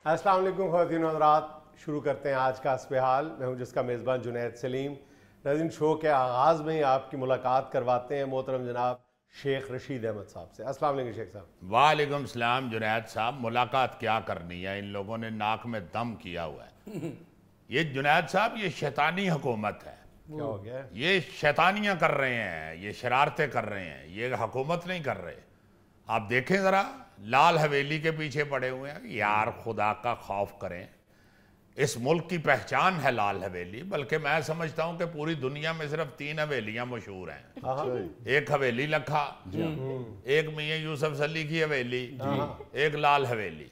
السلام علیکم خواتین و حضرات، شروع کرتے ہیں آج کا حسب حال۔ میں ہوں جس کا میزبان جنید سلیم۔ ناظرین، شو کے آغاز میں ہی آپ کی ملاقات کرواتے ہیں محترم جناب شیخ رشید احمد صاحب سے۔ السلام علیکم شیخ صاحب۔ وعلیکم السلام جنید صاحب۔ ملاقات کیا کرنی ہے، ان لوگوں نے ناک میں دم کیا ہوا ہے۔ یہ جنید صاحب یہ شیطانی حکومت ہے۔ کیا ہو گیا؟ یہ شیطانیاں کر رہے ہیں، یہ شرارتیں کر رہے ہیں، یہ حکومت نہیں کر رہے۔ آپ دیکھیں ذرا، لال حویلی کے پیچھے پڑے ہوئے ہیں۔ یار خدا کا خوف کریں، اس ملک کی پہچان ہے لال حویلی، بلکہ میں سمجھتا ہوں کہ پوری دنیا میں صرف 3 حویلیاں مشہور ہیں۔ ایک حویلی لکھا، ایک میاں یوسف سلی کی حویلی، ایک لال حویلی۔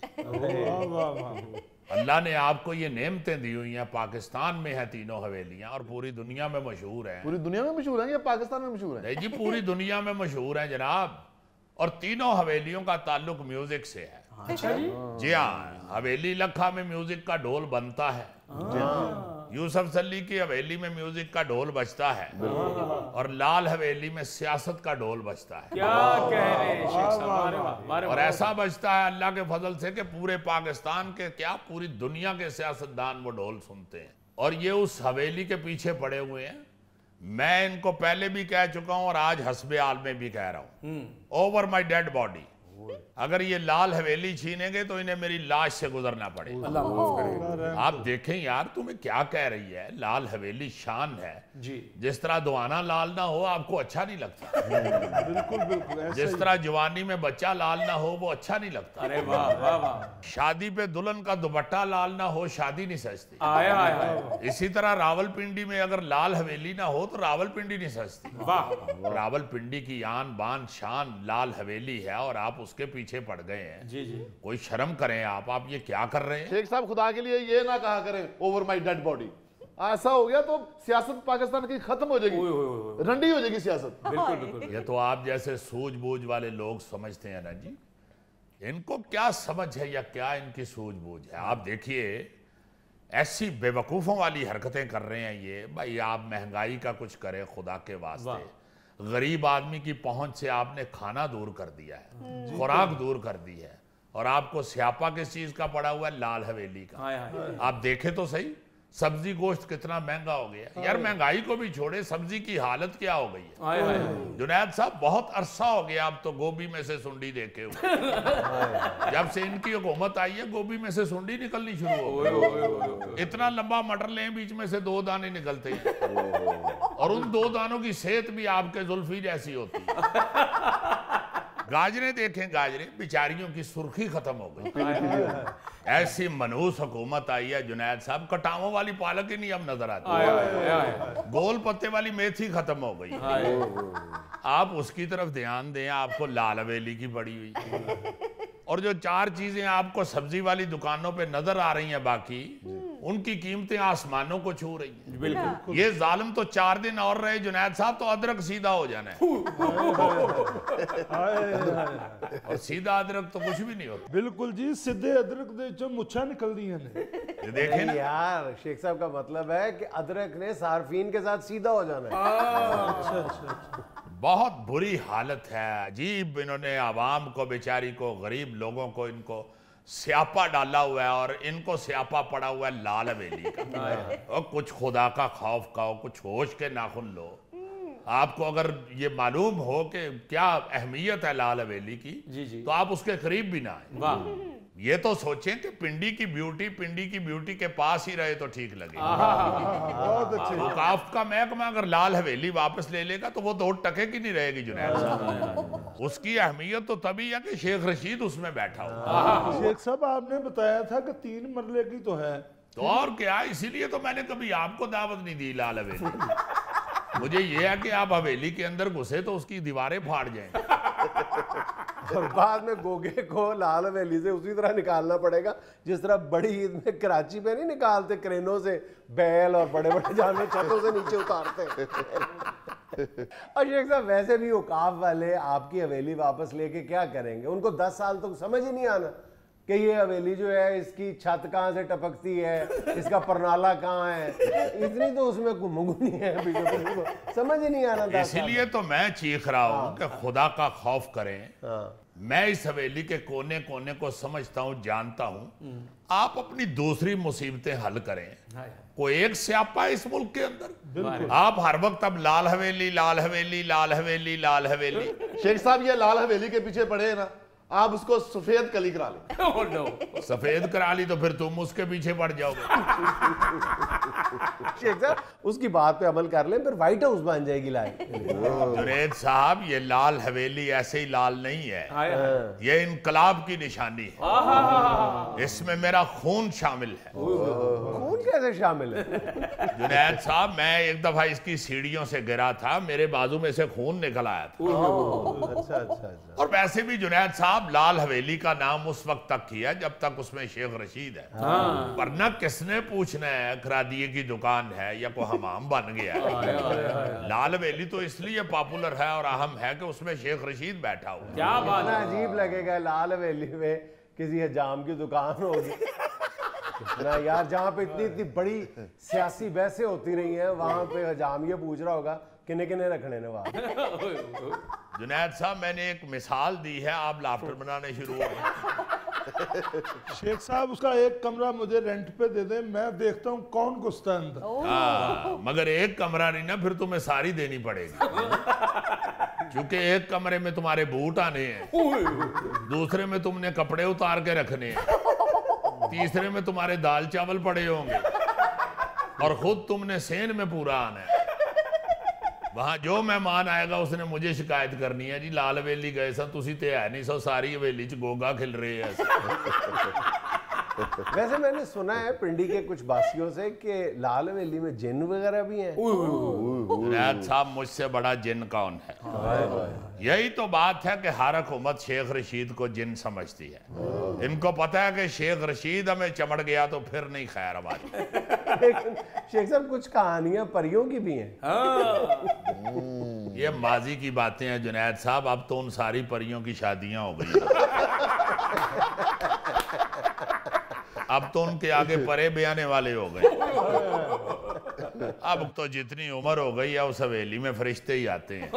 اللہ نے آپ کو یہ نعمتیں دی ہوئی ہیں، پاکستان میں ہیں 3 حویلیاں اور پوری دنیا میں مشہور ہیں۔ پوری دنیا میں مشہور ہیں یا پاکستان میں مشہور ہیں؟ نہیں جی، پوری دنیا میں مشہور ہیں جناب، اور 3 حویلیوں کا تعلق میوزک سے ہے۔ جی ہاں، حویلی لکھا میں میوزک کا ڈھول بنتا ہے، یوسف سلی کی حویلی میں میوزک کا ڈھول بجتا ہے، اور لال حویلی میں سیاست کا ڈھول بجتا ہے۔ کیا کہہ رہے ہیں شیخ صاحب؟ اور ایسا بجتا ہے اللہ کے فضل سے کہ پورے پاکستان کے کیا پوری دنیا کے سیاستدان وہ ڈھول سنتے ہیں، اور یہ اس حویلی کے پیچھے پڑے ہوئے ہیں۔ میں ان کو پہلے بھی کہہ چکا ہوں اور آج حسب حال میں بھی کہہ رہا ہوں، اوور مائی ڈیڈ باڈی، اگر یہ لال حویلی چھینیں گے تو انہیں میری لاش سے گزرنا پڑے گا۔ آپ دیکھیں یار، تمہیں کیا کہہ رہی ہے، لال حویلی شان ہے جس طرح دوانا لال نہ ہو آپ کو اچھا نہیں لگتا، بالکل بالکل، جس طرح جوانی میں بچہ لال نہ ہو وہ اچھا نہیں لگتا، ارے واہ واہ واہ، شادی پہ دلہن کا دوپٹہ لال نہ ہو شادی نہیں سجتی۔ آیا آیا، اسی طرح راول پنڈی میں اگر لال حویلی نہ ہو تو راول پنڈی نہیں سجتی۔ واہ، راول پنڈی کی آن بان شان لال حویلی ہے، اور آپ اس کے پیچھے پڑ گئے ہیں۔ جی جی، کوئی شرم کریں آپ یہ کیا کر رہے ہیں؟ شیخ صاحب خدا کے لیے یہ نہ کہا کریں اوور مائی ڈیڈ باڈی، ایسا ہو گیا تو سیاست پاکستان کی ختم ہو جائے گی، رنڈی ہو جائے گی سیاست۔ بالکل بالکل، یہ تو آپ جیسے سوجھ بوجھ والے لوگ سمجھتے ہیں نا جی، ان کو کیا سمجھ ہے یا کیا ان کی سوجھ بوجھ ہے؟ آپ دیکھیے ایسی بے وقوفوں والی حرکتیں کر رہے ہیں یہ۔ بھائی آپ مہنگائی کا کچھ کریں خدا کے واسطے، غریب آدمی کی پہنچ سے آپ نے کھانا دور کر دیا ہے، خوراک دور کر دی ہے، اور آپ کو سیاپا کس چیز کا پڑا ہوا ہے؟ لال حویلی کا۔ آپ دیکھیں تو صحیح، سبزی گوشت کتنا مہنگا ہو گیا یار، مہنگائی کو بھی چھوڑے، سبزی کی حالت کیا ہو گئی ہے جنید صاحب؟ بہت عرصہ ہو گیا اب تو گوبھی میں سے سنڈی دیکھے ہوئے، جب سے ان کی حکومت آئی ہے گوبھی میں سے سنڈی نکلنی شروع ہو گئی۔ اتنا لمبا مٹر لیں بیچ میں سے 2 دانے نکلتے ہیں، اور ان 2 دانوں کی صحت بھی آپ کے زلفی جیسی ہوتی ہے۔ گاجریں دیکھیں، گاجریں بیچاریوں کی سرخی ختم ہو گئی۔ ایسی منحوس حکومت آئی ہے جنید صاحب، کٹاؤں والی پالک ہی نہیں اب نظر آتی، گول پتے والی میتھی ختم ہو گئی۔ آپ اس کی طرف دھیان دیں، آپ کو لال حویلی کی پڑی ہوئی، اور جو 4 چیزیں آپ کو سبزی والی دکانوں پہ نظر آ رہی ہیں باقی، ان کی قیمتیں آسمانوں کو چھو رہی ہیں۔ بالکل، یہ ظالم تو 4 دن اور رہے جنید صاحب تو ادرک سیدھا ہو جانا ہے، اور سیدھا ادرک تو کچھ بھی نہیں ہوتا۔ بالکل جی، سیدھے ادرک دے جو مچھا نکل دی ہیں۔ یہ دیکھیں نا یار شیخ صاحب کا مطلب ہے کہ ادرک نے صارفین کے ساتھ سیدھا ہو جانا ہے۔ بہت بری حالت ہے، عجیب انہوں نے عوام کو، بیچاری کو، غریب لوگوں کو، ان کو سیاپا ڈالا ہوا ہے، اور ان کو سیاپا پڑا ہوا ہے لال حویلی کا۔ اور کچھ خدا کا خوف کھاؤ، کچھ ہوش کے ناخن لو۔ آپ کو اگر یہ معلوم ہو کہ کیا اہمیت ہے لال حویلی کی تو آپ اس کے قریب بھی نہ آئیں۔ یہ تو سوچیں کہ پنڈی کی بیوٹی کے پاس ہی رہے تو ٹھیک لگے۔ اوقاف کا محکمہ اگر لال حویلی واپس لے لے گا تو وہ 2 ٹکے کی نہیں رہے گی جنید صاحب۔ اس کی اہمیت تو تبھی ہے کہ شیخ رشید اس میں بیٹھا ہو۔ شیخ صاحب آپ نے بتایا تھا کہ 3 مرلے کی تو ہے، تو اور کیا، اسی لیے تو میں نے کبھی آپ کو دعوت نہیں دی لال حویلی۔ مجھے یہ ہے کہ آپ حویلی کے اندر گھسے تو اس کی دیواریں پھاڑ جائیں، اور بعد میں گوگے کو لال حویلی سے اسی طرح نکالنا پڑے گا جس طرح بڑی عید میں کراچی پہ نہیں نکالتے کرینوں سے بیل اور بڑے بڑے جانور چھتوں سے نیچے اتارتے ہیں۔ اور شیخ صاحب ویسے بھی اوقاف والے آپ کی حویلی واپس لے کے کیا کریں گے؟ ان کو 10 سال تک سمجھ ہی نہیں آنا کہ یہ حویلی جو ہے اس کی چھت کہاں سے ٹپکتی ہے، اس کا پرنالا کہاں ہے، اتنی تو اس میں گمگنی ہے، سمجھ ہی نہیں آنا۔ اسی لیے تو میں چیخ رہا ہوں کہ خدا کا خوف کریں۔ میں اس حویلی کے کونے کونے کو سمجھتا ہوں، جانتا ہوں. آپ اپنی دوسری مصیبتیں حل کریں. کوئی ایک سیاپا ہے اس ملک کے اندر. آپ ہر وقت اب لال حویلی لال حویلی لال حویلی لال حویلی. شیخ صاحب یہ لال حویلی کے پیچھے پڑے ہیں نا، آپ اس کو سفید کلی کرا لیں. سفید کرا لی تو پھر تم اس کے پیچھے پڑ جاؤ گے. شیخ صاحب اس کی بات پہ عمل کر لیں، پھر وائٹ ہاؤس بن جائے گی لائف. جنید صاحب یہ لال حویلی ایسے ہی لال نہیں ہے، یہ انقلاب کی نشانی ہے. اس میں میرا خون شامل ہے. خون کیسے شامل ہے؟ جنید صاحب میں ایک دفعہ اس کی سیڑھیوں سے گرا تھا، میرے بازو میں سے خون نکل آیا تھا. اچھا اچھا اچھا. اور ویسے بھی جنید صاحب لال حویلی کا نام اس وقت تک کیا جب تک اس میں شیخ رشید ہے. ورنہ کس نے پوچھنا ہے کھرادیے کی دکان ہے یا کوئی حمام بن گیا ہے. لال حویلی تو اس لیے پاپولر ہے اور اہم ہے کہ اس میں شیخ رشید بیٹھا ہوا. کیا بات اتنا عجیب لگے گا لال حویلی میں کسی حجام کی دکان ہوگی. اتنا یار جہاں پہ اتنی اتنی بڑی سیاسی بحثیں ہوتی رہی ہیں وہاں پہ حجام یہ پوچھ رہا ہوگا کنے کنے رکھنے نے وہاں. جنید صاحب میں نے ایک مثال دی ہے، آپ لافٹر بنانے شروع ہو گئے. شیخ صاحب اس کا ایک کمرہ مجھے رینٹ پہ دے دیں، میں دیکھتا ہوں کون گھستا ہے اندر. مگر ایک کمرہ نہیں نا، پھر تمہیں ساری دینی پڑے گی. کیونکہ ایک کمرے میں تمہارے بوٹ آنے ہیں، دوسرے میں تم نے کپڑے اتار کے رکھنے ہیں، تیسرے میں تمہارے دال چاول پڑے ہوں گے، اور خود تم نے سین میں پورا آنا ہے. وہاں جو مہمان آئے گا اس نے مجھے شکایت کرنی ہے، جی لال حویلی گئے سن تسی تے ہے نہیں سو ساری حویلی چ گوگا کھل رہے ہیں. ویسے میں نے سنا ہے پنڈی کے کچھ باسیوں سے کہ لال حویلی میں جن وغیرہ بھی ہیں. جنید صاحب مجھ سے بڑا جن کون ہے؟ یہی تو بات ہے کہ ہر حکومت شیخ رشید کو جن سمجھتی ہے. ان کو پتہ ہے کہ شیخ رشید ہمیں چمڑ گیا تو پھر نہیں خیر ہماری. لیکن شیخ صاحب کچھ کہانیاں پریوں کی بھی ہیں. یہ ماضی کی باتیں ہیں جنید صاحب، اب تو ان ساری پریوں کی شادیاں ہو گئی. اب تو ان کے آگے پرے بیانے والے ہو گئے. اب تو جتنی عمر ہو گئی ہے اس حویلی میں فرشتے ہی آتے ہیں.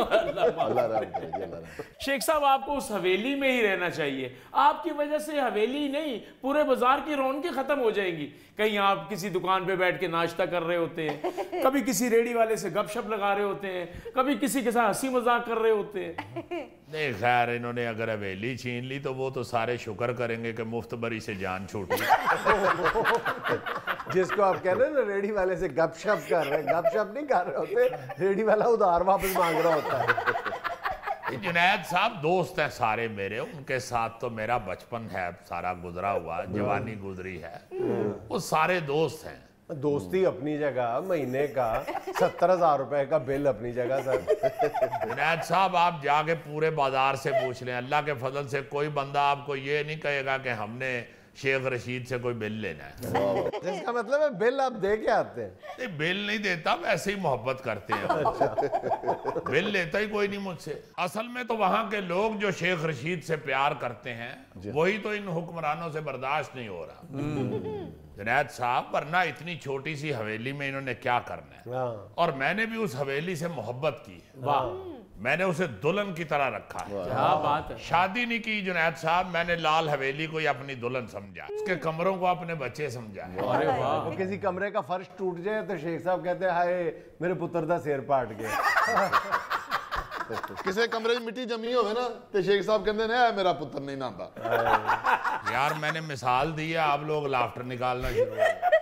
شیخ صاحب آپ کو اس حویلی میں ہی رہنا چاہیے. آپ کی وجہ سے حویلی نہیں پورے بازار کی رونقیں ختم ہو جائیں گی. کہیں آپ کسی دکان پہ بیٹھ کے ناشتہ کر رہے ہوتے ہیں، کبھی کسی ریڑی والے سے گپ شپ لگا رہے ہوتے ہیں، کبھی کسی کے ساتھ ہنسی مذاق کر رہے ہوتے ہیں. نہیں خیر انہوں نے اگر حویلی چھین لی تو وہ تو سارے شکر کریں گے کہ مفت بری سے جان چھوٹی. جس کو آپ کہہ رہے ہیں نا ریڈی والے سے گپ شپ کر رہے ہیں، گپ شپ نہیں کر رہے ہوتے، ریڈی والا ادھار واپس مانگ رہا ہوتا ہے. جنید صاحب دوست ہیں سارے میرے، ان کے ساتھ تو میرا بچپن ہے سارا گزرا ہوا، جوانی گزری ہے، وہ سارے دوست ہیں. دوستی اپنی جگہ، مہینے کا 70,000 روپے کا بل اپنی جگہ سر. جنید صاحب آپ جا کے پورے بازار سے پوچھ لیں، اللہ کے فضل سے کوئی بندہ آپ کو یہ نہیں کہے گا کہ ہم نے شیخ رشید سے کوئی بل لینا ہے. اس کا مطلب ہے بل آپ دے کے آتے ہیں؟ نہیں بل نہیں دیتا، ویسے ہی محبت کرتے ہیں. بل لیتا ہی کوئی نہیں مجھ سے. اصل میں تو وہاں کے لوگ جو شیخ رشید سے پیار کرتے ہیں وہی تو ان حکمرانوں سے برداشت نہیں ہو رہا. جنید صاحب ورنہ اتنی چھوٹی سی حویلی میں انہوں نے کیا کرنا ہے. اور میں نے بھی اس حویلی سے محبت کی ہے. میں نے اسے دلہن کی طرح رکھا ہے. کیا بات ہے. شادی نہیں کی جنید صاحب، میں نے لال حویلی کو اپنی دلہن سمجھا، اس کے کمروں کو اپنے بچے سمجھا. وہ کسی کمرے کا فرش ٹوٹ جائے تو شیخ صاحب کہتے ہیں ہائے میرے پتر دا سیر پاٹ گیا. کسی کمرے میں مٹی جمی ہوئے نا تو شیخ صاحب کہتے ہیں میرا پتر نہیں ناندا. یار میں نے مثال دی ہے، آپ لوگ لافٹر نکالنا شروع ہو گئے.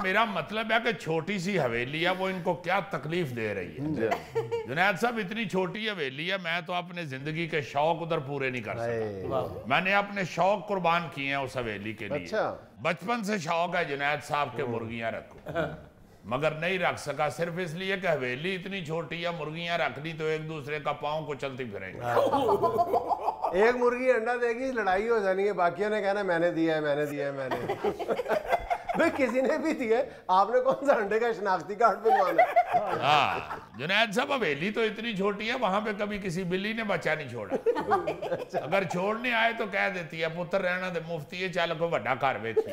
میرا مطلب ہے کہ چھوٹی سی حویلی ہے وہ ان کو کیا تکلیف دے رہی ہے. جنید صاحب اتنی چھوٹی حویلی ہے، میں تو اپنے زندگی کے شوق ادھر پورے نہیں کر سکتا. میں نے اپنے شوق قربان کیے ہیں اس حویلی کے لیے. بچپن سے شوق ہے جنید صاحب کے مرغیاں رکھو، مگر نہیں رکھ سکا صرف اس لیے کہ حویلی اتنی چھوٹی ہے. مرغیاں رکھنی تو ایک دوسرے کا پاؤں کو چلتی پھریں گے. ایک مرغی انڈا دے گی لڑائی ہو جانی ہے، باقیوں نے کہنا میں نے دیا ہے میں نے دیا ہے میں نے. بھئی کسی نے بھی دیا ہے، آپ نے کون سا انڈے کا شناختی کارڈ بنوانا ہے. ہاں جنید صاحب حویلی تو اتنی چھوٹی ہے وہاں پہ کبھی کسی بلی نے بچہ نہیں چھوڑا. اگر چھوڑنے آئے تو کہہ دیتی ہے پتر رہنا دے مفتی ہے چل کوئی بڑا گھر ویکھی.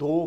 2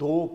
2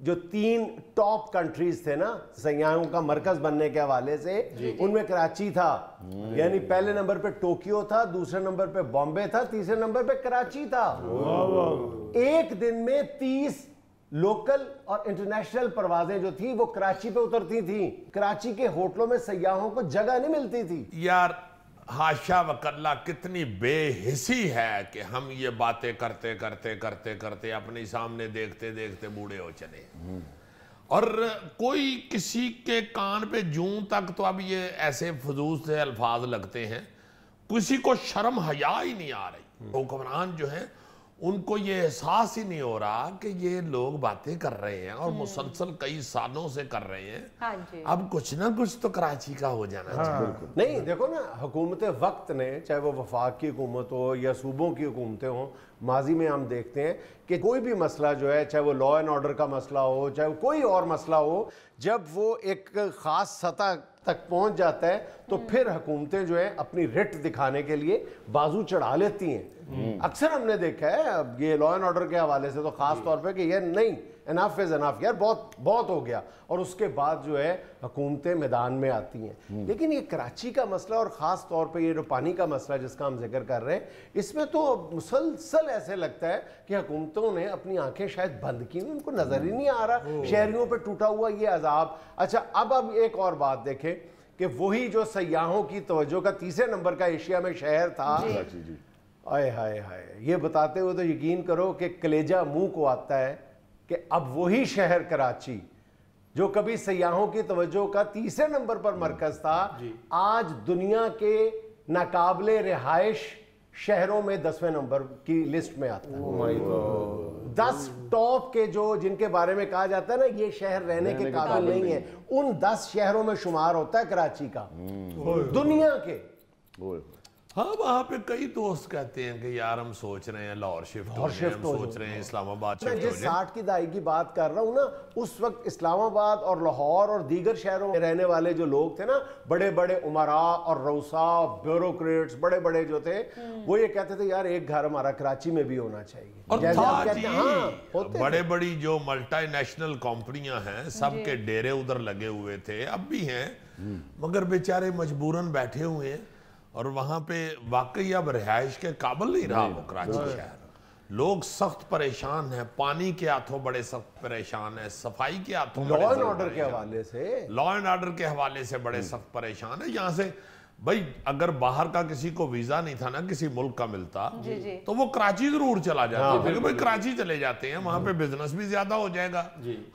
جو 3 ٹاپ کنٹریز تھے نا سیاحوں کا مرکز بننے کے حوالے سے، ان میں کراچی تھا، یعنی پہلے نمبر پہ ٹوکیو تھا، دوسرے نمبر پہ بامبے تھا، تیسرے نمبر پہ کراچی تھا۔ ایک دن میں 30 لوکل اور انٹرنیشنل پروازیں جو تھی وہ کراچی پہ اترتی تھیں۔ کراچی کے ہوٹلوں میں سیاحوں کو جگہ نہیں ملتی تھی۔ یار حاشا وکلہ کتنی بے حسی ہے کہ ہم یہ باتیں کرتے کرتے کرتے کرتے اپنے سامنے دیکھتے دیکھتے بوڑھے ہو چلے، اور کوئی کسی کے کان پہ جوں تک تو اب یہ ایسے فضول سے الفاظ لگتے ہیں، کسی کو شرم حیا ہی نہیں آ رہی۔ حکمران جو ہیں ان کو یہ احساس ہی نہیں ہو رہا کہ یہ لوگ باتیں کر رہے ہیں اور مسلسل کئی سالوں سے کر رہے ہیں، اب کچھ نہ کچھ تو کراچی کا ہو جانا چاہیے۔ نہیں دیکھو نا، حکومت وقت نے، چاہے وہ وفاق کی حکومت ہو یا صوبوں کی حکومتیں ہوں، ماضی میں ہم دیکھتے ہیں کہ کوئی بھی مسئلہ جو ہے، چاہے وہ لا اینڈ آرڈر کا مسئلہ ہو، چاہے وہ کوئی اور مسئلہ ہو، جب وہ ایک خاص سطح تک پہنچ جاتا ہے تو پھر حکومتیں جو ہیں اپنی رٹ دکھانے کے لیے بازو چڑھا لیتی ہیں۔ اکثر ہم نے دیکھا ہے اب یہ لا اینڈ آرڈر کے حوالے سے تو خاص طور پہ کہ یہ نہیں، انف از انف، یار بہت ہو گیا، اور اس کے بعد جو ہے حکومتیں میدان میں آتی ہیں۔ لیکن یہ کراچی کا مسئلہ اور خاص طور پہ یہ جو پانی کا مسئلہ جس کا ہم ذکر کر رہے ہیں، اس میں تو مسلسل ایسے لگتا ہے کہ حکومتوں نے اپنی آنکھیں شاید بند کی ہیں، ان کو نظر ہی نہیں آ رہا شہریوں پہ ٹوٹا ہوا یہ عذاب۔ اچھا اب ایک اور بات دیکھیں کہ وہی جو سیاحوں کی توجہ کا تیسرے نمبر کا ایشیا میں شہر تھا، آئے ہائے ہائے، یہ بتاتے ہوئے تو یقین کرو کہ کلیجہ منہ کو آتا ہے کہ اب وہی شہر کراچی جو کبھی سیاحوں کی توجہ کا تیسرے نمبر پر مرکز تھا، آج دنیا کے ناقابل رہائش شہروں میں 10ویں نمبر کی لسٹ میں آتا ہے۔ 10 ٹاپ کے جو جن کے بارے میں کہا جاتا ہے نا یہ شہر رہنے کے قابل نہیں ہے، ان 10 شہروں میں شمار ہوتا ہے کراچی کا دنیا کے۔ ہاں وہاں پہ کئی دوست کہتے ہیں کہ یار ہم سوچ رہے ہیں لاہور شفٹ ہو جائیں، ہم سوچ رہے ہیں اسلام آباد شفٹ ہو میں جائیں۔ جس 60 کی دہائی کی بات کر رہا ہوں نا، اس وقت اسلام آباد اور لاہور اور دیگر شہروں میں رہنے والے جو لوگ تھے نا، بڑے بڑے امراء اور روسا بیوروکریٹس بڑے بڑے جو تھے، وہ یہ کہتے تھے یار ایک گھر ہمارا کراچی میں بھی ہونا چاہیے۔ اور جیسے آپ تھا کہتے جی، ہیں، ہاں ہوتے بڑے بڑی جو ملٹی نیشنل کمپنیاں ہیں سب کے ڈیرے ادھر لگے ہوئے تھے، اب بھی ہیں، مگر بیچارے مجبوراً بیٹھے ہوئے ہیں، اور وہاں پہ واقعی اب رہائش کے قابل نہیں رہا وہ کراچی شہر۔ لوگ سخت پریشان ہیں، پانی کے ہاتھوں بڑے سخت پریشان ہیں، صفائی کے ہاتھوں لا اینڈ آرڈر کے حوالے سے، لا اینڈ آرڈر کے حوالے سے بڑے سخت پریشان ہیں۔ یہاں سے بھائی اگر باہر کا کسی کو ویزا نہیں تھا نا کسی ملک کا ملتا تو وہ کراچی ضرور چلا جاتا، کیونکہ بھائی کراچی چلے جاتے ہیں، وہاں پہ بزنس بھی زیادہ ہو جائے گا،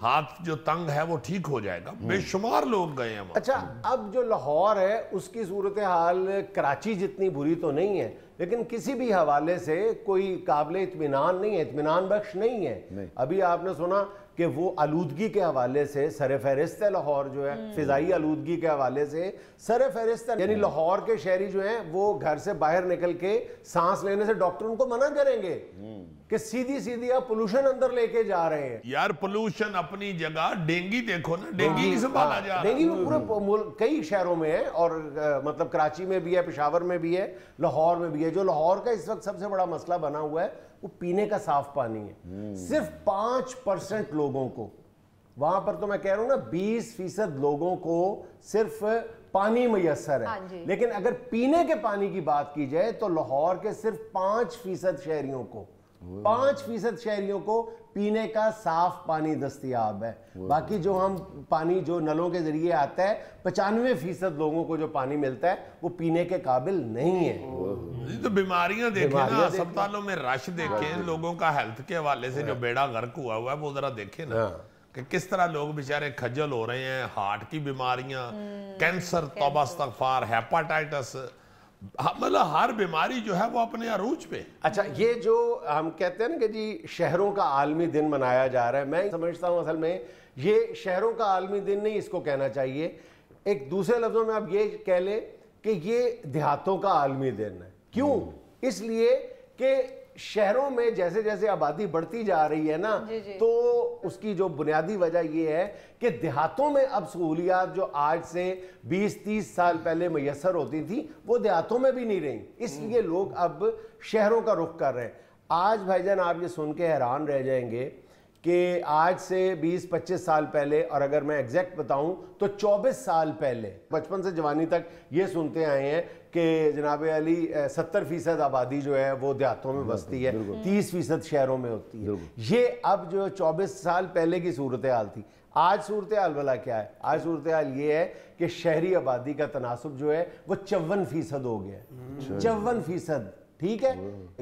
ہاتھ جو تنگ ہے وہ ٹھیک ہو جائے گا۔ بے شمار لوگ گئے ہیں وہاں۔ اچھا اب جو لاہور ہے اس کی صورتحال کراچی جتنی بری تو نہیں ہے، لیکن کسی بھی حوالے سے کوئی قابل اطمینان نہیں ہے، اطمینان بخش نہیں ہے۔ ابھی آپ نے سنا کہ وہ آلودگی کے حوالے سے سر فہرست ہے لاہور جو ہے، فضائی آلودگی کے حوالے سے سر فہرست ہے، یعنی لاہور کے شہری جو ہیں وہ گھر سے باہر نکل کے سانس لینے سے ڈاکٹر ان کو منع کریں گے کہ سیدھی آپ پولوشن اندر لے کے جا رہے ہیں۔ یار پولوشن اپنی جگہ، ڈینگی دیکھو نا، ڈینگی نہیں سنبھالا جا رہا۔ ڈینگی پورے کئی شہروں میں ہے، اور مطلب کراچی میں بھی ہے، پشاور میں بھی ہے، لاہور میں بھی ہے۔ جو لاہور کا اس وقت سب سے بڑا مسئلہ بنا ہوا ہے وہ پینے کا صاف پانی ہے۔ صرف 5% لوگوں کو، وہاں پر تو میں کہہ رہا ہوں نا 20% لوگوں کو صرف پانی میسر ہے، لیکن اگر پینے کے پانی کی بات کی جائے تو لاہور کے صرف 5% شہریوں کو 5% شہریوں کو پینے کا صاف پانی دستیاب ہے۔ باقی جو ہم پانی جو نلوں کے ذریعے آتا ہے 95% لوگوں کو جو پانی ملتا ہے وہ پینے کے قابل نہیں ہے۔ تو بیماریاں دیکھیں نا، اسپتالوں میں رش دیکھیں، لوگوں کا ہیلتھ کے حوالے سے جو بیڑا غرق ہوا ہے وہ ذرا دیکھیں نا کہ کس طرح لوگ بیچارے کھجل ہو رہے ہیں، ہارٹ کی بیماریاں، کینسر، توبہ استغفار، ہیپاٹائٹس، مطلب ہر بیماری جو ہے وہ اپنے عروج پہ۔ اچھا یہ جو ہم کہتے ہیں نا کہ جی شہروں کا عالمی دن منایا جا رہا ہے، میں سمجھتا ہوں اصل میں یہ شہروں کا عالمی دن نہیں اس کو کہنا چاہیے، ایک دوسرے لفظوں میں آپ یہ کہہ لیں کہ یہ دیہاتوں کا عالمی دن ہے۔ کیوں؟ اس لیے کہ شہروں میں جیسے جیسے آبادی بڑھتی جا رہی ہے نا، تو اس کی جو بنیادی وجہ یہ ہے کہ دیہاتوں میں اب سہولیات جو آج سے 20-30 سال پہلے میسر ہوتی تھی وہ دیہاتوں میں بھی نہیں رہیں، اس لیے لوگ اب شہروں کا رخ کر رہے ہیں۔ آج بھائی جان آپ یہ سن کے حیران رہ جائیں گے کہ آج سے 20-25 سال پہلے، اور اگر میں ایگزیکٹ بتاؤں تو 24 سال پہلے، بچپن سے جوانی تک یہ سنتے آئے ہیں کہ جناب علی 70% آبادی جو ہے وہ دیہاتوں میں بستی ہے، 30% شہروں میں ہوتی ہے. یہ اب جو 24 سال پہلے کی صورتحال تھی. آج صورتحال بھلا کیا ہے؟ آج صورتحال یہ ہے کہ شہری آبادی کا تناسب جو ہے وہ 54% ہو گیا ہے. 54%. ٹھیک ہے،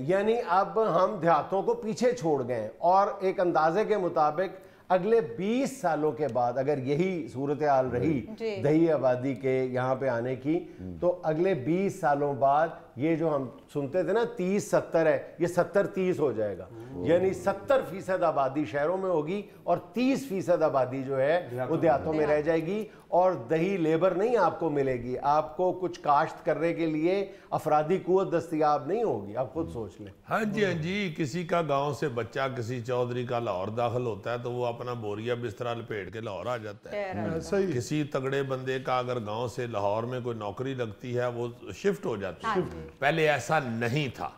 یعنی اب ہم دیہاتوں کو پیچھے چھوڑ گئے ہیں. اور ایک اندازے کے مطابق اگلے 20 سالوں کے بعد اگر یہی صورتحال رہی دیہی آبادی کے یہاں پہ آنے کی، تو اگلے 20 سالوں بعد یہ جو ہم سنتے تھے نا 30-70 ہے، یہ 70-30 ہو جائے گا. یعنی 70% آبادی شہروں میں ہوگی اور 30% آبادی جو ہے وہ دیہاتوں میں رہ جائے گی. اور دیہی لیبر نہیں آپ کو ملے گی، آپ کو کچھ کاشت کرنے کے لیے افرادی قوت دستیاب نہیں ہوگی. آپ خود سوچ لیں. ہاں جی، کسی کا گاؤں سے بچہ کسی چودھری کا لاہور داخل ہوتا ہے تو وہ اپنا بوریا بسترا لپیٹ کے لاہور آ جاتا ہے. کسی تگڑے بندے کا اگر گاؤں سے لاہور میں کوئی نوکری لگتی ہے وہ شفٹ ہو جاتا ہے. پہلے ایسا نہیں تھا.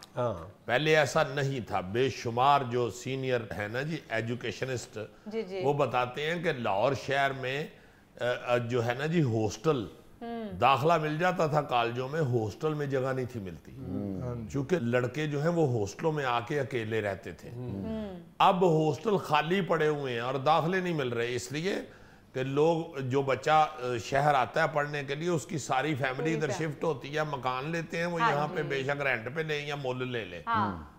پہلے ایسا نہیں تھا. بے شمار جو سینئر ہے نا جی ایجوکیشنسٹ، وہ بتاتے ہیں کہ لاہور شہر میں جو ہے نا جی ہاسٹل داخلہ مل جاتا تھا کالجوں میں، ہاسٹل میں جگہ نہیں تھی ملتی، چونکہ لڑکے جو ہیں وہ ہاسٹلوں میں آ کے اکیلے رہتے تھے. اب ہاسٹل خالی پڑے ہوئے ہیں اور داخلے نہیں مل رہے، اس لیے کہ لوگ جو بچہ شہر آتا ہے پڑھنے کے لیے اس کی ساری فیملی ادھر شفٹ ہوتی ہے، مکان لیتے ہیں وہ یہاں پہ بے شک رینٹ پہ لیں یا مول لے لیں،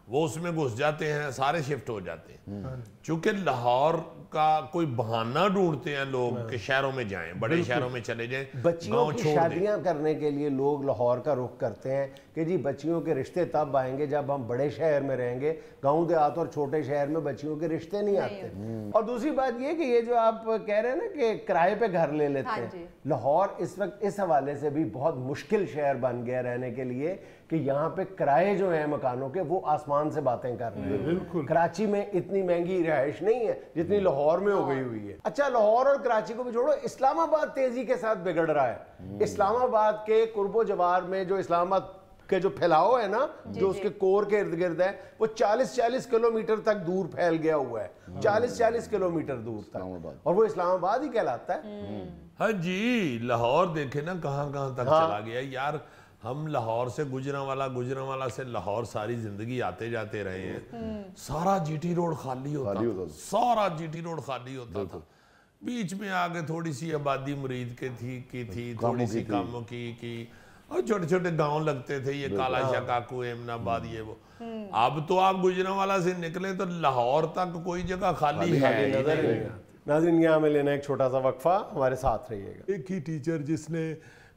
وہ اس میں گھس جاتے ہیں، سارے شفٹ ہو جاتے ہیں. چونکہ لاہور کا کوئی بہانہ ڈھونڈتے ہیں لوگ کہ شہروں میں جائیں، بڑے شہروں میں چلے جائیں. بچیوں کی شادیاں کرنے کے لیے لوگ لاہور کا رخ کرتے ہیں کہ جی بچیوں کے رشتے تب آئیں گے جب ہم بڑے شہر میں رہیں گے. گاؤں دیہات اور چھوٹے شہر میں بچیوں کے رشتے نہیں آتے. اور دوسری بات یہ کہ یہ جو آپ کہہ رہے ہیں نا کہ کرائے پہ گھر لے لیتے ہیں، لاہور اس وقت اس حوالے سے بھی بہت مشکل شہر بن گیا رہنے کے لیے کہ یہاں پہ کرائے جو ہیں مکانوں کے وہ آسمان سے باتیں کر رہے ہیں. کراچی میں اتنی مہنگی رہائش نہیں ہے جتنی لاہور میں ہو گئی ہوئی ہے. اچھا، لاہور اور کراچی کو بھی چھوڑو، اسلام آباد تیزی کے ساتھ بگڑ رہا ہے. اسلام آباد کے قرب و جوار میں جو اسلام آباد کے جو پھیلاؤ ہے نا، جو اس کے کور کے ارد گرد ہے، وہ 40 کلومیٹر تک دور پھیل گیا ہوا ہے. 40 کلومیٹر دور تک، اور وہ اسلام آباد ہی کہلاتا ہے. ہاں جی، لاہور دیکھیں نا کہاں کہاں تک چلا گیا یار. ہم لاہور سے گجرانوالا سے لاہور ساری زندگی آتے جاتے رہے ہیں. سارا جی ٹی روڈ خالی ہوتا تھا، سارا جی ٹی روڈ خالی ہوتا تھا. بیچ میں آگے تھوڑی سی آبادی مرید کے تھی تھوڑی سی کاموں کی اور چھوٹے چھوٹے گاؤں لگتے تھے، یہ کالا شاہ کاکو، ایمن آباد، یہ وہ. اب تو آپ گجرانوالا سے نکلیں تو لاہور تک کوئی جگہ خالی ہے. ناظرین، یہاں میں لینا ایک چھوٹا سا وقفہ، ہمارے ساتھ رہیے گا. ایک ہی ٹیچر جس نے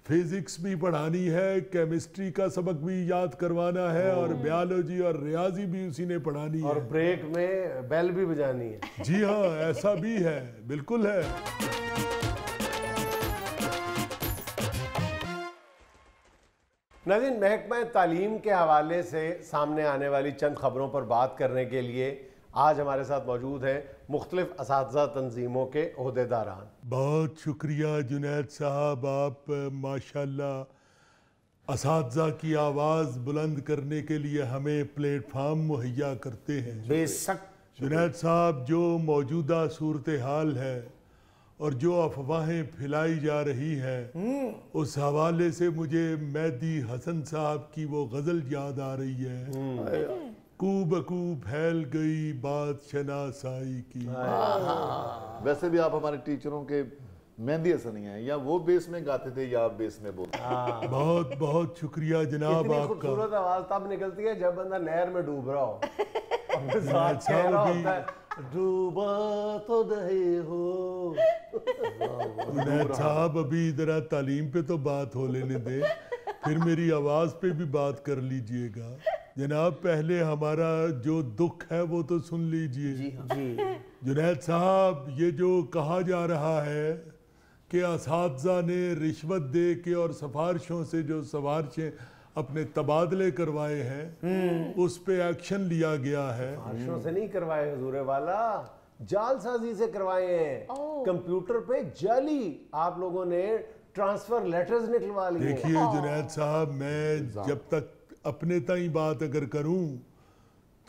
فزکس بھی پڑھانی ہے، کیمسٹری کا سبق بھی یاد کروانا ہے، اور بیالوجی اور ریاضی بھی اسی نے پڑھانی ہے، اور بریک میں بیل بھی بجانی ہے. جی ہاں، ایسا بھی ہے، بالکل ہے. ناظرین، محکمہ تعلیم کے حوالے سے سامنے آنے والی چند خبروں پر بات کرنے کے لیے آج ہمارے ساتھ موجود ہیں مختلف اساتذہ تنظیموں کے عہدیداران. بہت شکریہ جنید صاحب، آپ ماشاءاللہ اساتذہ کی آواز بلند کرنے کے لیے ہمیں پلیٹ فارم مہیا کرتے ہیں. بے شک جنید صاحب، جو موجودہ صورتحال ہے اور جو افواہیں پھیلائی جا رہی ہیں، اس حوالے سے مجھے مہدی حسن صاحب کی وہ غزل یاد آ رہی ہے، کو بکو پھیل گئی بات شناسائی کی. ویسے بھی آپ ہمارے ٹیچروں کے مہندی حسن ہی ہیں، یا وہ بیس میں گاتے تھے یا آپ بیس میں بولتے. بہت بہت شکریہ جناب اتنی آپ کا. خوبصورت آواز تب نکلتی ہے جب بندہ نہر میں ڈوب رہا ہو. ڈوبا تو دہے ہو. جنید صاحب، ابھی ذرا تعلیم پہ تو بات ہو لینے دیں، پھر میری آواز پہ بھی بات کر لیجئے گا. جناب، پہلے ہمارا جو دکھ ہے وہ تو سن لیجئے. جنید صاحب، یہ جو کہا جا رہا ہے کہ اساتذہ نے رشوت دے کے اور سفارشوں سے جو سفارشیں اپنے تبادلے کروائے ہیں، اس پہ ایکشن لیا گیا ہے. سفارشوں سے نہیں کروائے حضور والا، جال سازی سے کروائے ہیں. کمپیوٹر پہ جعلی آپ لوگوں نے ٹرانسفر لیٹرز نکلوا لیے. دیکھیے جنید صاحب، میں جب تک اپنے تائیں بات اگر کروں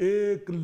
1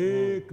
1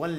1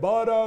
12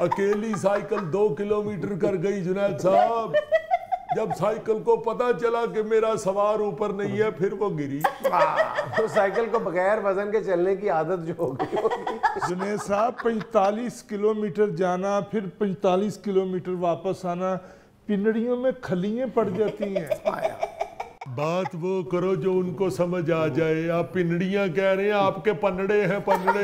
اکیلی سائیکل 2 کلومیٹر کر گئی جنید صاحب. جب سائیکل کو پتا چلا کہ میرا سوار اوپر نہیں ہے پھر وہ گری. تو سائیکل کو بغیر وزن کے چلنے کی عادت جو ہو گئی ہوگی. جنید صاحب 45 کلومیٹر جانا پھر 45 کلومیٹر واپس آنا, پنڈڑیوں میں کھلیاں پڑ جاتی ہیں. بات وہ کرو جو ان کو سمجھ آ جائے. آپ پنڈڑیاں کہہ رہے ہیں, آپ کے پنڑے ہیں پنڑے.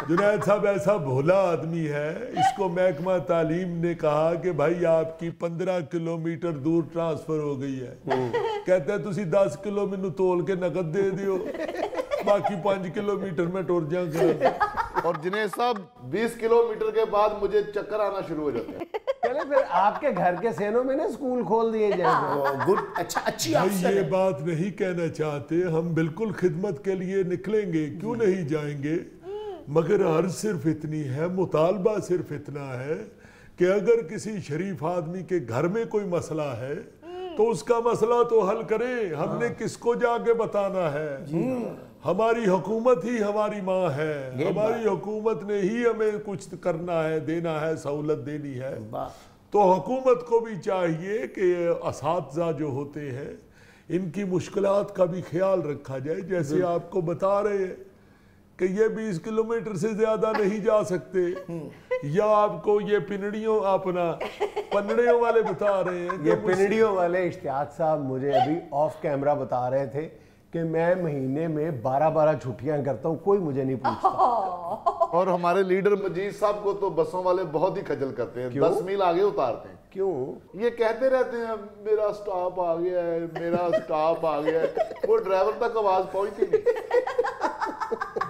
جنید صاحب ایسا بھولا آدمی ہے, اس کو محکمہ تعلیم نے کہا کہ بھائی آپ کی 15 کلومیٹر دور ٹرانسفر ہو گئی ہے. کہتے ہیں تسی 10 کلو مینوں تول کے نقد دے دیو, باقی 5 کلومیٹر میں ٹر جاں گا. اور جنید صاحب 20 کلومیٹر کے بعد مجھے چکر آنا شروع ہو جاتے ہیں. چلے پھر آپ کے گھر کے سینوں میں نا اسکول کھول دیے جائیں. گڈ, اچھا اچھی بھائی آفسر یہ ہے. بات نہیں کہنا چاہتے, ہم بالکل خدمت کے لیے نکلیں گے, کیوں نہیں جائیں گے, مگر عرض صرف اتنی ہے, مطالبہ صرف اتنا ہے کہ اگر کسی شریف آدمی کے گھر میں کوئی مسئلہ ہے تو اس کا مسئلہ تو حل کریں. ہم نے کس کو جا کے بتانا ہے؟ ہماری حکومت ہی ہماری ماں ہے, ہماری حکومت نے ہی ہمیں کچھ کرنا ہے, دینا ہے, سہولت دینی ہے. تو حکومت کو بھی چاہیے کہ اساتذہ جو ہوتے ہیں ان کی مشکلات کا بھی خیال رکھا جائے. جیسے آپ کو بتا رہے ہیں کہ یہ 20 کلومیٹر سے زیادہ نہیں جا سکتے, یا آپ کو یہ پنڑیوں اپنا پنڑیوں والے بتا رہے ہیں. یہ پنڑیوں والے اشتیاق صاحب مجھے ابھی آف کیمرہ بتا رہے تھے کہ میں مہینے میں 12 چھٹیاں کرتا ہوں, کوئی مجھے نہیں پوچھتا. اور ہمارے لیڈر مجید صاحب کو تو بسوں والے بہت ہی خجل کرتے ہیں, 10 میل آگے اتارتے ہیں. کیوں؟ یہ کہتے رہتے ہیں میرا سٹاپ آ گیا ہے, میرا سٹاپ آ گیا ہے, وہ ڈرائیور تک آواز پہنچتی نہیں.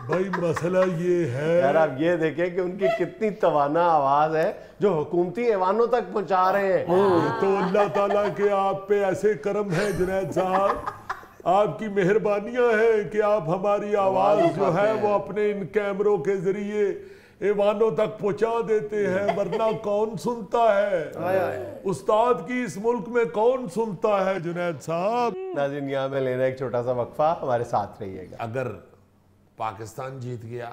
بھائی مسئلہ یہ ہے, یار آپ یہ دیکھیں کہ ان کی کتنی توانا آواز ہے جو حکومتی ایوانوں تک پہنچا رہے ہیں. یہ تو اللہ تعالیٰ کے آپ پہ ایسے کرم ہے جنید صاحب, آپ کی مہربانیاں ہیں کہ آپ ہماری آواز جو ہے وہ اپنے ان کیمروں کے ذریعے ایوانوں تک پہنچا دیتے ہیں, ورنہ کون سنتا ہے؟ استاد کی اس ملک میں کون سنتا ہے جنید صاحب؟ ناظرین یہاں میں لینا ایک چھوٹا سا وقفہ, ہمارے ساتھ رہیے گا. اگر پاکستان جیت گیا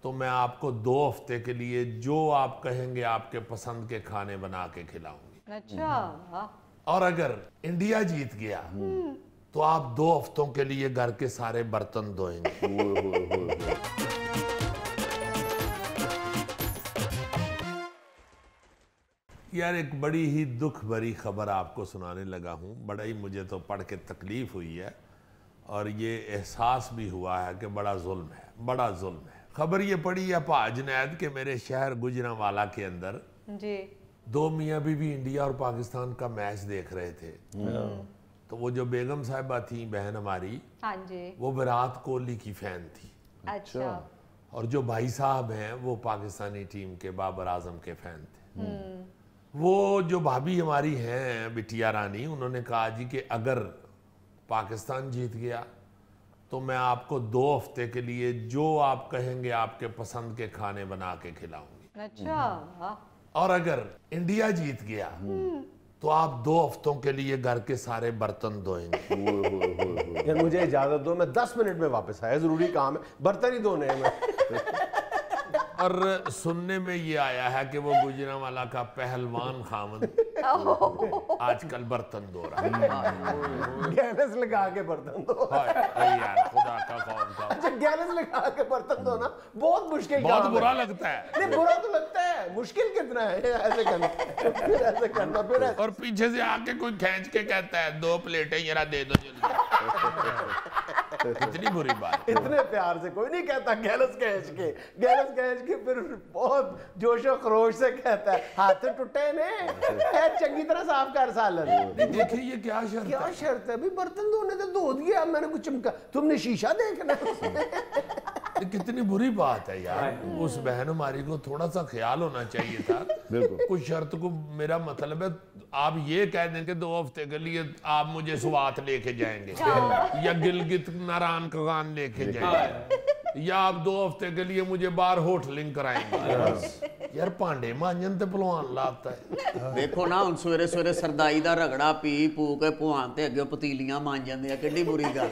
تو میں آپ کو 2 ہفتے کے لیے جو آپ کہیں گے آپ کے پسند کے کھانے بنا کے کھلاؤں گی. اچھا. اور اگر انڈیا جیت گیا تو آپ 2 ہفتوں کے لیے گھر کے سارے برتن دھوئیں گے. یار ایک بڑی ہی دکھ بھری خبر آپ کو سنانے لگا ہوں. بڑا ہی مجھے تو پڑھ کے تکلیف ہوئی ہے, اور یہ احساس بھی ہوا ہے کہ بڑا ظلم ہے, بڑا ظلم ہے. خبر یہ پڑی ہے پا جنید کہ میرے شہر گجرانوالہ کے اندر جی 2 میاں بیوی انڈیا اور پاکستان کا میچ دیکھ رہے تھے. تو وہ جو بیگم صاحبہ تھیں بہن ہماری, ہاں جی, وہ وراٹ کوہلی کی فین تھی, اچھا, اور جو بھائی صاحب ہیں وہ پاکستانی ٹیم کے بابر اعظم کے فین تھے. وہ جو بھابی ہماری ہیں بٹیا رانی, انہوں نے کہا جی کہ اگر پاکستان جیت گیا تو میں آپ کو 2 ہفتے کے لیے جو آپ کہیں گے آپ کے پسند کے کھانے بنا کے کھلاؤں گی. اچھا. اور اگر انڈیا جیت گیا تو آپ 2 ہفتوں کے لیے گھر کے سارے برتن دھوئیں گے. یار مجھے اجازت دو, میں 10 منٹ میں واپس آیا, ضروری کام ہے, برتن ہی دھونے ہیں. اور سننے میں یہ آیا ہے کہ وہ گجرانوالہ کا پہلوان خاوند آج کل برتن دھو رہا ہے. گیلس لگا کے برتن دھو. اے یار خدا کا خوف کا. اچھا گیلس لگا کے برتن دھونا بہت مشکل بہت کام برا ہے. لگتا ہے. نہیں برا تو لگتا ہے, مشکل کتنا ہے ایسے کرنا, پھر ایسے کرنا, پھر ایسے. اور پیچھے سے آ کے کوئی کھینچ کے کہتا ہے 2 پلیٹیں ذرا دے دو جلدی. اتنی بری بات. اتنے پیار سے کوئی نہیں کہتا گیلس کھینچ کے, گیلس کھینچ کے پھر بہت جوش و خروش سے کہتا ہے ہاتھ ٹوٹے نے, چنگی طرح صاف کر سالن. دیکھیں یہ کیا شرط ہے. کیا شرط ہے ابھی برتن دھونے تو دھو دیا میں نے, کچھ چمکا, تم نے شیشہ دیکھنا. کتنی بری بات ہے یار. اس بہن ہماری کو تھوڑا سا خیال ہونا چاہیے تھا. کچھ شرط کو, میرا مطلب ہے آپ یہ کہہ دیں کہ 2 ہفتے کے لیے آپ مجھے سوات لے کے جائیں گے, یا گلگت ناران کغان لے کے جائیں گے, یا آپ 2 ہفتے کے لیے مجھے بار ہوٹلنگ کرائیں گے. ਯਾਰ ਭਾਂਡੇ ਮਾਂਜਣ ਤੇ ਭਲਵਾਨ ਲਾਤਾ ਹੈ। ਦੇਖੋ ਨਾ ਹੁਣ ਸਵੇਰੇ ਸਵੇਰੇ ਸਰਦਾਈ ਦਾ ਰਗੜਾ ਪੀ ਪੂ ਕੇ ਭਵਾਨ ਤੇ ਅੱਗੇ ਪਤੀਲੀਆਂ ਮਾਂਜ ਜਾਂਦੇ ਆ, ਕਿੱਡੀ ਬੁਰੀ ਗੱਲ।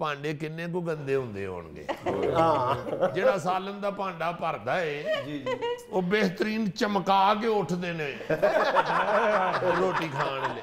ਭਾਂਡੇ ਕਿੰਨੇ ਕੋ ਗੰਦੇ ਹੁੰਦੇ ਹੋਣਗੇ। ਜਿਹੜਾ ਸਾਲਨ ਦਾ ਭਾਂਡਾ ਭਰਦਾ ਏ ਉਹ ਬਿਹਤਰੀਨ ਚਮਕਾ ਕੇ ਉੱਠਦੇ ਨੇ ਰੋਟੀ ਖਾਣ ਲਈ।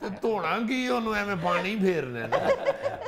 ਤੇ ਧੋਣਾ ਕੀ ਉਹਨੂੰ ਐਵੇਂ ਪਾਣੀ ਫੇਰਨੇ ਨਾ।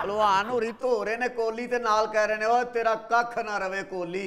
ਭਲਵਾਨ ਹੋਰੀ ਧੋ ਰਹੇ ਨੇ ਕੋਲੀ ਤੇ ਨਾਲ ਕਹਿ ਰਹੇ ਨੇ ਓਏ ਤੇਰਾ ਕੱਖ ਨਾ ਰਵੇ ਕੋਲੀ।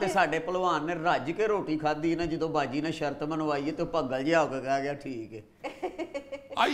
ਤੇ ਸਾਡੇ ਭਲਵਾਨ ਨੇ ਰੱਜ ਕੇ ਰੋਟੀ ਖਾਧੀ ਨਾ, ਜਦੋਂ ਬਾਜੀ ਨੇ ਸ਼ਰਤ ਮਨਵਾਈ ਤੇ ਭੱਗਲ ਜਿਹਾ ਹੋ ਕੇ ਕਹਿ ਗਿਆ ਠੀਕ ਹੈ।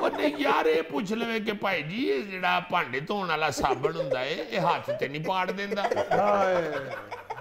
ਉਹ ਨਹੀਂ ਯਾਰ ਇਹ ਪੁੱਛ ਲਵੇ ਕਿ ਭਾਈ ਜੀ ਇਹ ਜਿਹੜਾ ਭਾਂਡੇ ਧੋਣ ਵਾਲਾ ਸਾਬਣ ਹੁੰਦਾ ਏ ਇਹ ਹੱਥ ਤੇ ਨਹੀਂ ਪਾੜ ਦਿੰਦਾ,